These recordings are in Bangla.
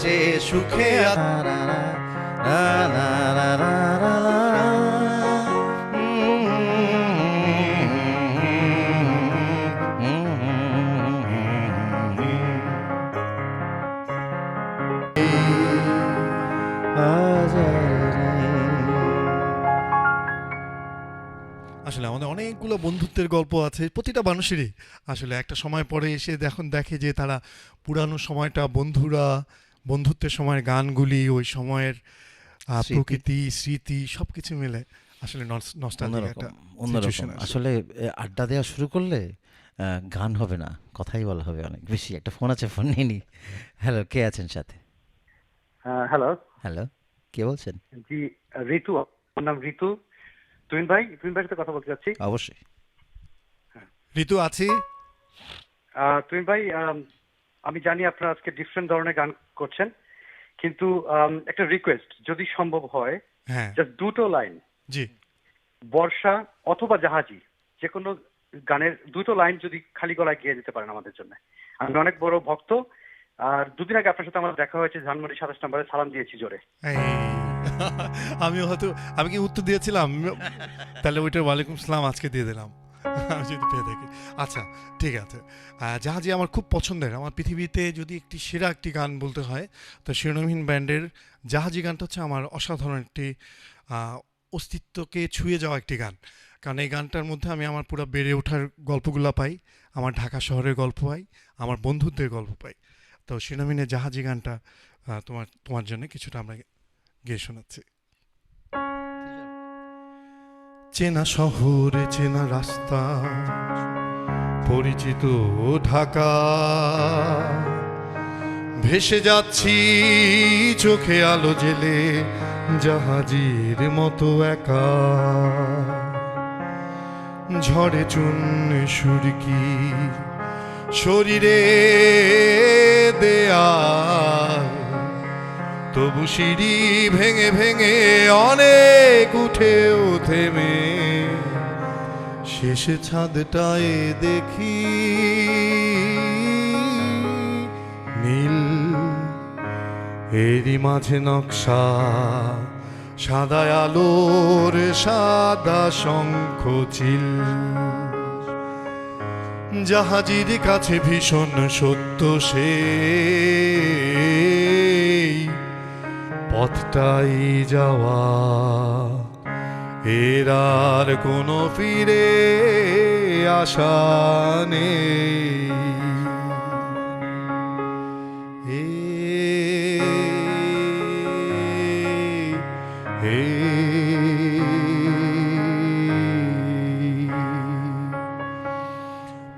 চেয়ে সুখে আসলে আমাদের অনেকগুলো বন্ধুত্বের গল্প আছে প্রতিটা মানুষেরই। আসলে একটা সময় পরে এসে দেখে যে তারা পুরানো সময়টা, বন্ধুরা, বন্ধুত্বের সময়ের গানগুলি, ওই সময়ের স্মৃতি প্রকৃতি, স্মৃতি সবকিছু মিলে আসলে নস্টালজিক অন্যরকম একটা অন্যরকম সিচুয়েশন আসে। আসলে আড্ডা দেওয়া শুরু করলে গান হবে না, কথাই বলা হবে অনেক বেশি। একটা ফোন আছে, ফোন নিয়ে নি। হ্যালো, কে আছেন সাথে? হ্যালো। হ্যালো, কে বলছেন? জি, ঋতু। আমার নাম ঋতু। তুহিন ভাইয়ের সাথে কথা বলতে চাচ্ছি। অবশ্যই। ঋতু আছি। তুহিন ভাই, আমি জানি আপনারা আজকে ডিফারেন্ট ধরনের গান করছেন, কিন্তু একটা রিকোয়েস্ট যদি সম্ভব হয়, হ্যাঁ, জাস্ট দুটো লাইন, জি। বর্ষা অথবা জাহাজি, যে কোনো গানের দুটো লাইন যদি খালি গলায় গেয়ে দিতে পারেন আমাদের জন্য। আমি অনেক বড় ভক্ত, আর দুদিন আগে আপনার সাথে আমার দেখা হয়েছে ধানমন্ডি 27 নম্বরে, সালাম দিয়েছি জোরে। এই আমিও হয়তো, আমি কি উত্তর দিয়েছিলাম? তাহলে ওইটার ওয়ালাইকুম সালাম আজকে দিয়ে দিলাম। আমি যদি পেয়ে থাকি। আচ্ছা, ঠিক আছে। জাহাজি আমার খুব পছন্দের। আমার পৃথিবীতে যদি একটি সেরা একটি গান বলতে হয়, তো শিরোনামহীন ব্যান্ডের জাহাজি গানটা হচ্ছে আমার অসাধারণ একটি আহ, অস্তিত্বকে ছুঁয়ে যাওয়া একটি গান। কারণ এই গানটার মধ্যে আমি আমার পুরো বেড়ে ওঠার গল্পগুলো পাই, আমার ঢাকা শহরের গল্প পাই, আমার বন্ধুত্বের গল্প পাই। তো শিরোনামহীনের জাহাজি গানটা তোমার তোমার জন্য কিছুটা আমরা গেয়ে শোনাচ্ছি। চেনা শহরে চেনা রাস্তা, পরিচিত ঢাকা, ভেসে যাচ্ছি চোখে আলো জেলে, জাহাজের মতো একা। ঝড়ে চুন সুরকি, শরীরে দেয়াল, তবু সিঁড়ি ভেঙে ভেঙে অনেক উঠেও থেমে শেষে ছাদটায় দেখি নীল, এরই মাঝে নকশা, সাদা আলোর সাদা শঙ্খ চিল। জাহাজের কাছে ভীষণ সত্য সে পথটাই যাওয়া, এর আর কোনো ফিরে আশা নেই। এ এ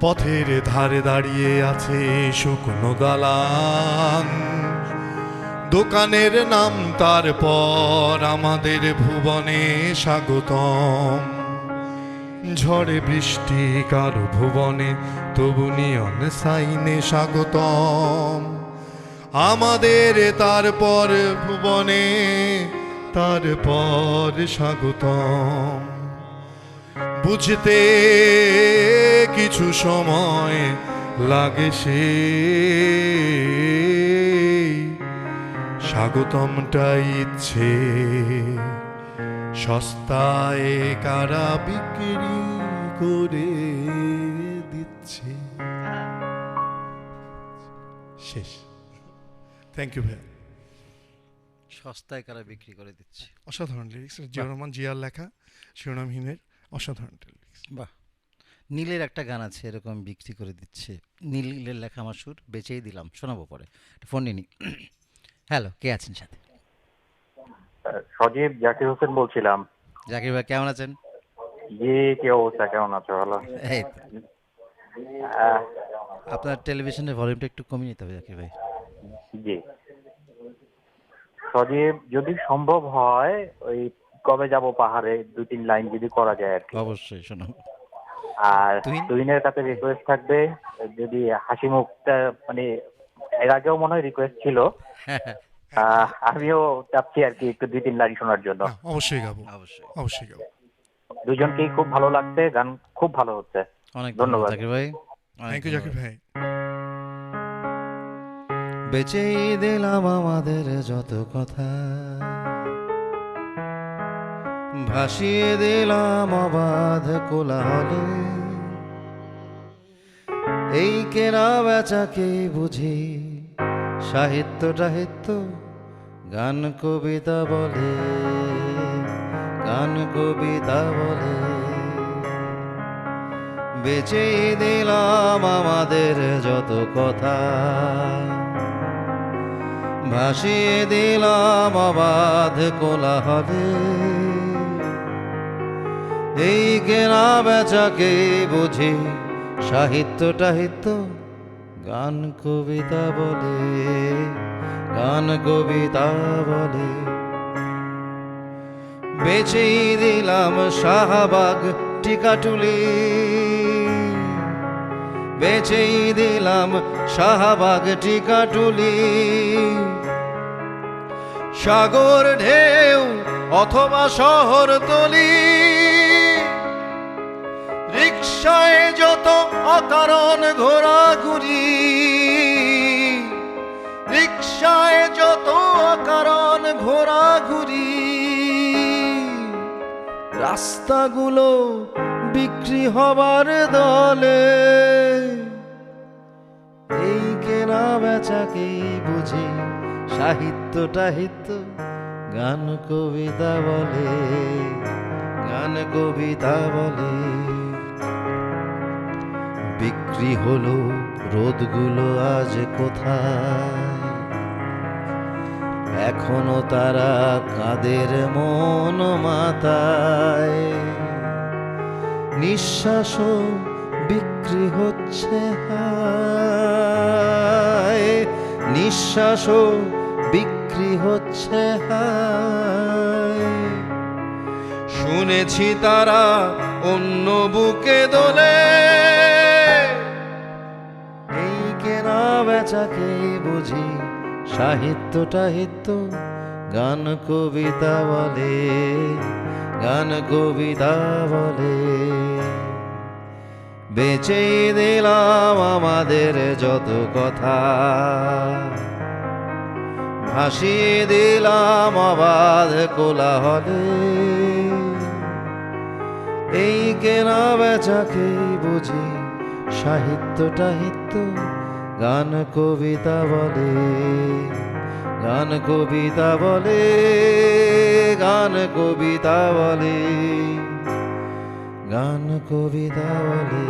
পথের ধারে দাঁড়িয়ে আছে শুকনো দালান, দোকানের নাম তারপর আমাদের ভুবনে স্বাগতম। ঝড়ে বৃষ্টি কারো ভুবনে, তবু নিয়ন সাইনে স্বাগতম। আমাদের তারপর ভুবনে, তারপর স্বাগতম। বুঝতে কিছু সময় লাগে সে স্বাগতমটাই ইচ্ছে, সস্তায় কারা বিক্রি করে দিচ্ছে। শেষ। থ্যাংক ইউ ভাইয়া। সস্তায় কারা বিক্রি করে দিচ্ছে। অসাধারণ লিরিক্স, জিয়াউর রহমান জিয়ার লেখা, শিরোনামহীনের অসাধারণ লিরিক্স। বাহ। নীলের একটা গান আছে এরকম, বিক্রি করে দিচ্ছে। নীলের লেখা আমার সুর, বেচেই দিলাম, শোনাবো পরে। ফোন নিনি। হ্যালো, কে আছেন সাথে? সজীব জাকির হোসেন বলছিলাম। জাকির ভাই, কেমন আছেন? জি, কি অবস্থা, কেমন আছো? ভালো। এই তো। আহ, আপনার টেলিভিশনের ভলিউমটা একটু কমিয়ে নিতে হবে জাকির ভাই। জি সজীব, যদি সম্ভব হয় ওই কবে যাব পাহাড়ে, 2-3 লাইন যদি করা যায় আর কি। অবশ্যই শোনাবো। আর তুহিন? তুহিনের কাছে রিকোয়েস্ট থাকবে, যদি হাসি মুখটা, মানে এর আগেও মনে হয় রিকোয়েস্ট ছিল, আমিও চাচ্ছি আর কি একটু 2-3 লাইন শোনার জন্য। অবশ্যই গাবো, অবশ্যই। অবশ্যই গাবো। দুজনকেই খুব ভালো লাগছে, গান খুব ভালো হচ্ছে। অনেক ধন্যবাদ ধন্যবাদ। জাকির ভাই, অনেক থ্যাংক ইউ জাকির ধন্যবাদ। ভাই। বেচেই দিলাম আমাদের যত কথা, ভাসিয়ে দিলাম অবাধ কোলাহলে। এই কেনা বেচাকে বুঝি সাহিত্য টাহিত্য, গান কবিতা বলে, গান কবিতা বলে। বেচেই দিলাম আমাদের যত কথা, ভাসিয়ে দিলাম অবাধ কোলাহলে। এই কেনা বেচাকে বুঝি সাহিত্য টাহিত্য, গান কবিতা বলে, গান কবিতা বলে। বেচেই দিলাম শাহবাগ টিকাটুলি, বেচেই দিলাম শাহবাগ টিকাটুলি। সাগর ঢেউ অথবা শহরতলি, রিকশায় যত অকারণ ঘোরাঘুরি, রিকশায় যত অকারণ ঘোরাঘুরি। রাস্তাগুলো বিক্রি হবার দলে, এই কেনা বেচাকেই বুঝি সাহিত্য টাহিত্য, গান কবিতা বলে, গান কবিতা বলে। বিক্রি হলো রোদগুলো আজ কোথায়, এখনো তারা কাদের মন মাতায়। নিঃশ্বাসও বিক্রি হচ্ছে হায়, নিঃশ্বাসও বিক্রি হচ্ছে হায়। শুনেছি তারা অন্য বুকে দোলে, এই কেনা বেচাকে বুঝি সাহিত্য টাহিত্য, গান কবিতা বলে, গান কবিতা বলে। বেচেই দিলাম আমাদের যত কথা, ভাসিয়ে দিলাম অবাধ কোলাহলে। এই কেনা বেচাকে বুঝি সাহিত্য টাহিত্য, গান কবিতা বলে, গান কবিতা বলে, গান কবিতা বলে, গান কবিতা বলে।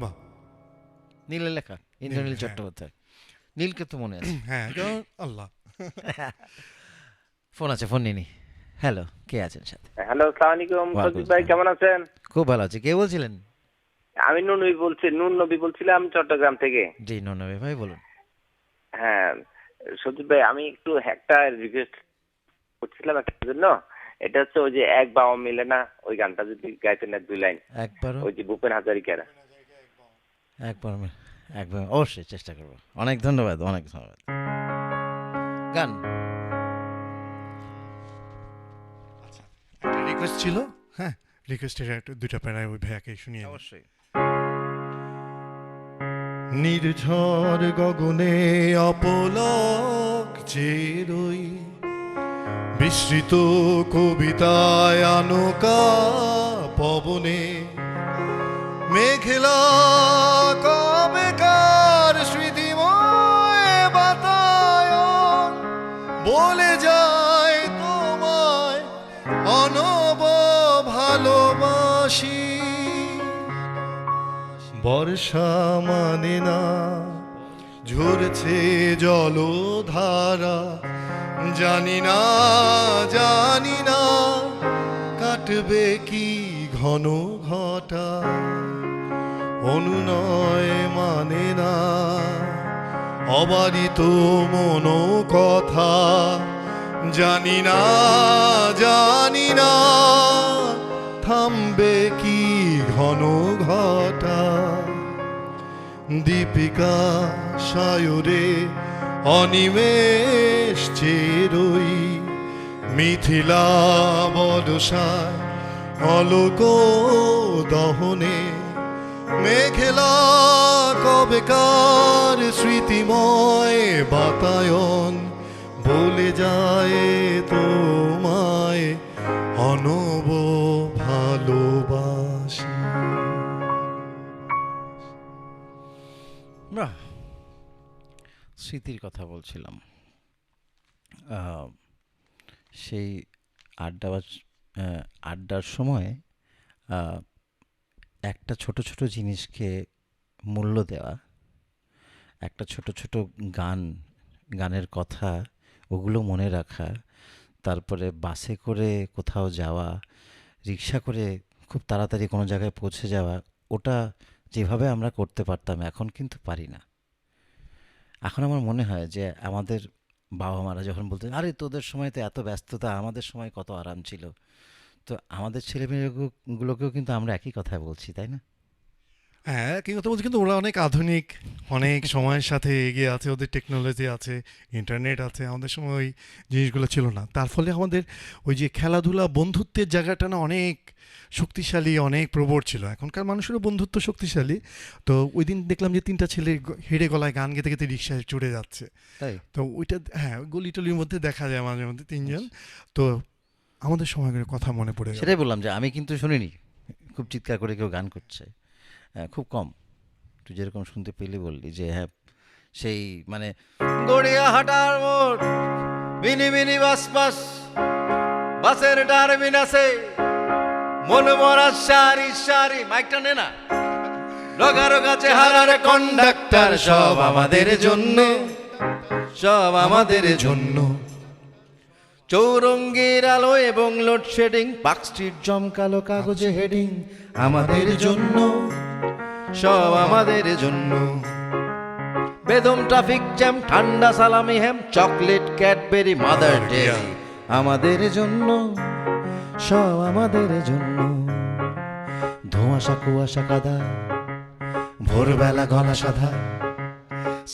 বাহ, নীলের লেখা, ইন্দ্রনীল হ্যাঁ। চট্টোপাধ্যায়। নীলকে তো মনে আছে। হ্যাঁ আল্লাহ। ফোন আছে, ফোন নিনি। হ্যালো, কে আছেন সাথে? হ্যালো, আসসালামু আলাইকুম। ওয়ালাইকুম সজিব ভাই আসসালাম। কেমন আছেন? খুব ভালো আছে। কে বলছিলেন? আমি নুন নবী বলছিলাম চট্টগ্রাম থেকে। জি ননবে ভাই, বলুন। হ্যাঁ সজিব ভাই, আমি একটু একটা রিকোয়েস্ট করছিলাম একটা জন্য। এটা হচ্ছে ওই যে এক বাবা মিলে না, ওই গানটা যদি গাইতেন এক দুই লাইন, একবারও, ওই যে ভূপেন হাজারিকার। একবার, একবার অবশ্যই চেষ্টা করবো। অনেক ধন্যবাদ, অনেক ধন্যবাদ। গান একটা রিকোয়েস্ট ছিল, হ্যাঁ রিকোয়েস্টের একটু দুইটা প্যারায় ওই ভাইয়াকে শুনিয়ে দিই। অবশ্যই। নির্ঝর গগনে অপলক যে রই, বিস্মৃত কবিতায় আনকা পবনে, মেঘলা কবেকার স্মৃতিময় বাতায়ন বলে যায় তোমায় অনব ভালোবাসি। বর্ষা মানে না ঝরছে জলধারা, জানি না জানি না কাটবে কি ঘন ঘটা। অনুনয় মানে না অবারিত মন কথা, জানি না জানি না থামবে কি ঘন ঘটা। দীপিকা সায়রে অনিমেষ চেরই, মিথিলা বর্ষায় অলোক দহনে মেঘেলা কবেকার স্মৃতিময় বাতায়ন বলে যায় তোমায় অনব ভালোবাসি। বাহ, স্মৃতির কথা বলছিলাম। আহ, সেই আড্ডার সময় আহ, একটা ছোট ছোট জিনিসকে মূল্য দেওয়া, একটা ছোট ছোট গানের কথা ওগুলো মনে রাখা, তারপরে বাসে করে কোথাও যাওয়া, রিক্সা করে খুব তাড়াতাড়ি কোনো জায়গায় পৌঁছে যাওয়া, ওটা যেভাবে আমরা করতে পারতাম এখন কিন্তু পারি না। এখন আমার মনে হয় যে আমাদের বাবা মারা যখন বলতো আরে তোদের সময় তো এত ব্যস্ততা, আমাদের সময় কত আরাম ছিল, তো আমাদের ছেলেমেয়েগুলোকেও কিন্তু আমরা একই কথা বলছি, তাই না? হ্যাঁ, কিন্তু বলছি কিন্তু ওরা অনেক আধুনিক, অনেক সময়ের সাথে এগিয়ে আছে, ওদের টেকনোলজি আছে, ইন্টারনেট আছে, আমাদের সময় ওই জিনিসগুলো ছিল না। তার ফলে আমাদের ওই যে খেলাধুলা বন্ধুত্বের জায়গাটা না অনেক শক্তিশালী, অনেক প্রবর ছিল। এখনকার মানুষেরও বন্ধুত্ব শক্তিশালী। তো ওই দিন দেখলাম যে 3টা ছেলে হেঁড়ে গলায় গান গেতে গেতে রিক্সায় চড়ে যাচ্ছে। তাই তো ওইটা হ্যাঁ গলি টলির মধ্যে দেখা যায় মাঝে মধ্যে 3জন। তো আমাদের সময়কার কথা মনে পড়ে গেল। সেটাই বললাম যে আমি কিন্তু শুনিনি খুব চিৎকার করে কেউ গান করছে, খুব কম। তুই যেরকম শুনতে পেলি বললি যে হ্যাঁ সেই মানে গড়িয়া হাটার মোড় মিনি মিনি বাস বাস বাসের টার্মিনাসে মন মরা সারি সারি, মাইকটা নে না, রোগারো গাছে হারারে কন্ডাক্টর, সব আমাদের জন্য, সব আমাদের জন্য। চৌরঙ্গীর আলো এবং লোডশেডিং, পার্কস্ট্রিট জমকালো কাগজে হেডিং, আমাদের জন্য, সব আমাদের জন্য। বেদম ট্রাফিক জ্যাম, ঠান্ডা সালামি হ্যাম, চকলেট ক্যাডবেরি মাদার ডেয়ারি, আমাদের জন্য, সব আমাদের জন্য। ধোঁয়াশা কুয়াশা কাদা, ভোরবেলা গলা সাদা,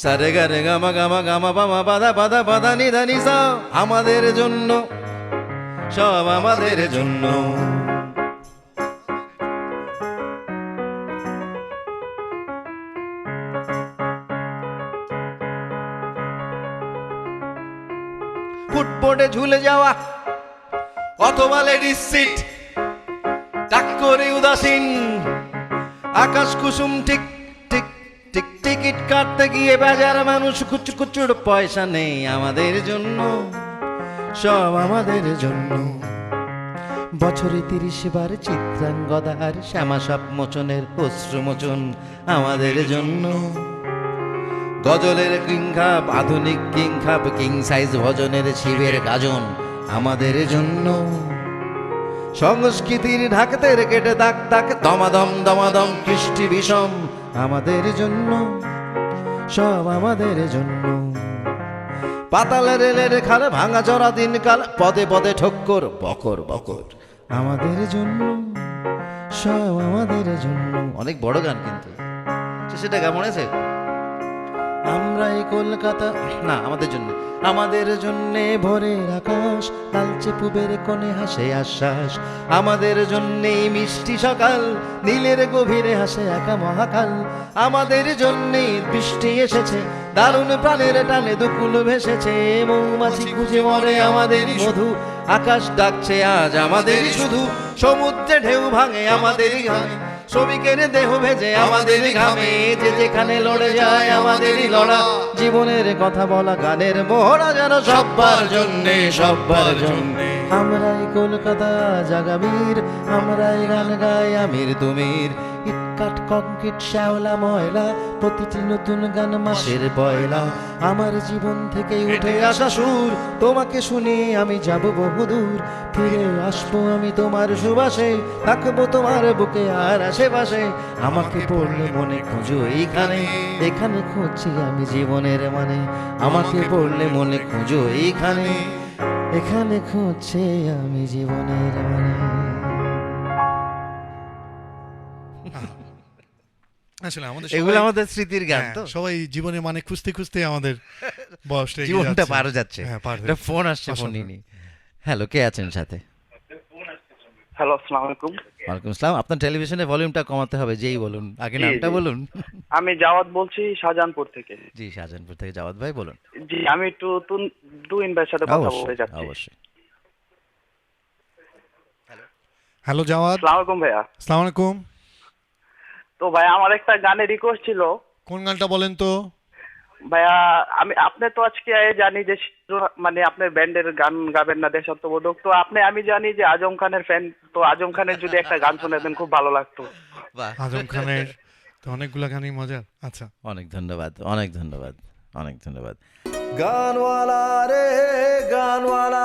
সারে গারে গামা গামা গামা বামা বাদা বাদা বাদা নিধা নিসা, আমাদের জন্য, সব আমাদের জন্য। ফুটবোর্ডে ঝুলে যাওয়া অথবা লেডিস সিট, টাক করে উদাসীন আকাশ কুসুম ঠিক ঠিক ঠিক, টিকিট কাটতে গিয়ে বাজার মানুষ কুচু কুচুর পয়সা নেই, আমাদের জন্য, সব আমাদের জন্য। বছরে 30 বার চিত্রাঙ্গদার শ্যামাসাপ মোচনের অশ্রুমোচন, আমাদের জন্য। গজলের কিংখাপ, আধুনিক কিংখাপ, কিং সাইজ ভজনের শিবের গাজন, আমাদের জন্য। সংস্কৃতির ঢাকতে কেটে দাগ দাগ, দমাদম দমাদম কৃষ্টি বিষম, আমাদের জন্য, সব আমাদের জন্য। পাতাল রেলের খাল, ভাঙা চড়া দিনকাল, পদে পদে ঠক্কর বকর বকর, আমাদের জন্য, সব আমাদের জন্য। অনেক বড় গান কিন্তু সেটা কেমন আছে? আমরা এই কলকাতা, না আমাদের জন্য, আমাদের জন্যে ভোরের আকাশ, লালচে পুবের কোণে হাসে আশ্বাস, আমাদের জন্যে মিষ্টি সকাল, নীলের গভীরে হাসে একা মহাকাল, আমাদের জন্যে বৃষ্টি এসেছে, দারুণ প্রাণের টানে দুকুল ভেসেছে, মৌমাছি খুঁজে মরে আমাদের মধু, আকাশ ডাকছে আজ আমাদের শুধু, সমুদ্রে ঢেউ ভাঙে আমাদের ঘামে, শ্রমিকের দেহ ভেজে আমাদের ঘামে, যে যেখানে লড়ে যায় আমাদেরই লড়া, জীবনের কথা বলা গানের মোহরা যেন সব্বার জন্যে, সব্বার জন্যে। আমরাই কলকাতা জাগাবীর, আমরাই গান গাই আমির তুমির, ইটকাট কংক্রিট শ্যাওলা ময়লা, প্রতিটি নতুন গান মাসের পয়লা, আমার জীবন থেকে উঠে আসা সুর, তোমাকে শুনে আমি যাব বহুদূর, ফিরে আসবো আমি তোমার সুবাসে, থাকবো তোমার বুকে আর আশেপাশে, আমাকে পড়লে মনে খুঁজো এইখানে, এখানে খুঁজছি আমি জীবনের মানে, আমাকে পড়লে মনে খুঁজো এইখানে, এখানে খুঁজছি আমি জীবনের মানে। আসলে আমাদের এগুলো সবাই- আমাদের স্মৃতির গান হ্যাঁ, তো, সবাই জীবনে মানে খুঁজতে খুঁজতে আমাদের বয়সটা এগিয়ে জীবনটা যাচ্ছে। পারো যাচ্ছে। হ্যাঁ, পার হয়ে একটা ফোন আসছে, ফোন অসাধারণ। নিয়ে নি। হ্যালো, কে আছেন সাথে? হ্যালো, আসসালামু আলাইকুম। ওয়ালাইকুম আসসালাম। আপনার টেলিভিশনের ভলিউমটা কমাতে হবে, যেই বলুন, আগে জি, নামটা জি। বলুন। আমি জাওয়াদ বলছি শাহজাহানপুর থেকে। জি, শাহজাহানপুর থেকে জাওয়াদ ভাই বলুন। জি, আমি একটু তুইন ভাইয়ের সাথে কথা বলতে অবশ্যই চাচ্ছি। অবশ্যই। হ্যালো জাওয়াদ। আসসালামু আলাইকুম ভাইয়া। আসসালামু আলাইকুম। তো ভাইয়া আমার একটা গানের রিকোয়েস্ট ছিল। কোন গানটা বলেন তো? ভাইয়া আপনি তো আজকে জানি যে মানে আপনার ব্যান্ডের গান গাবেন না দেশাত্মবোধক, তো আমি জানি যে আজম খানের ফ্যান, তো আজম খানের যদি একটা গান শুনে দেন খুব ভালো লাগতো। বাহ, আজম খানের তো অনেকগুলা গানই মজার। আচ্ছা, অনেক ধন্যবাদ, অনেক ধন্যবাদ, অনেক ধন্যবাদ। গানওয়ালা রে গানওয়ালা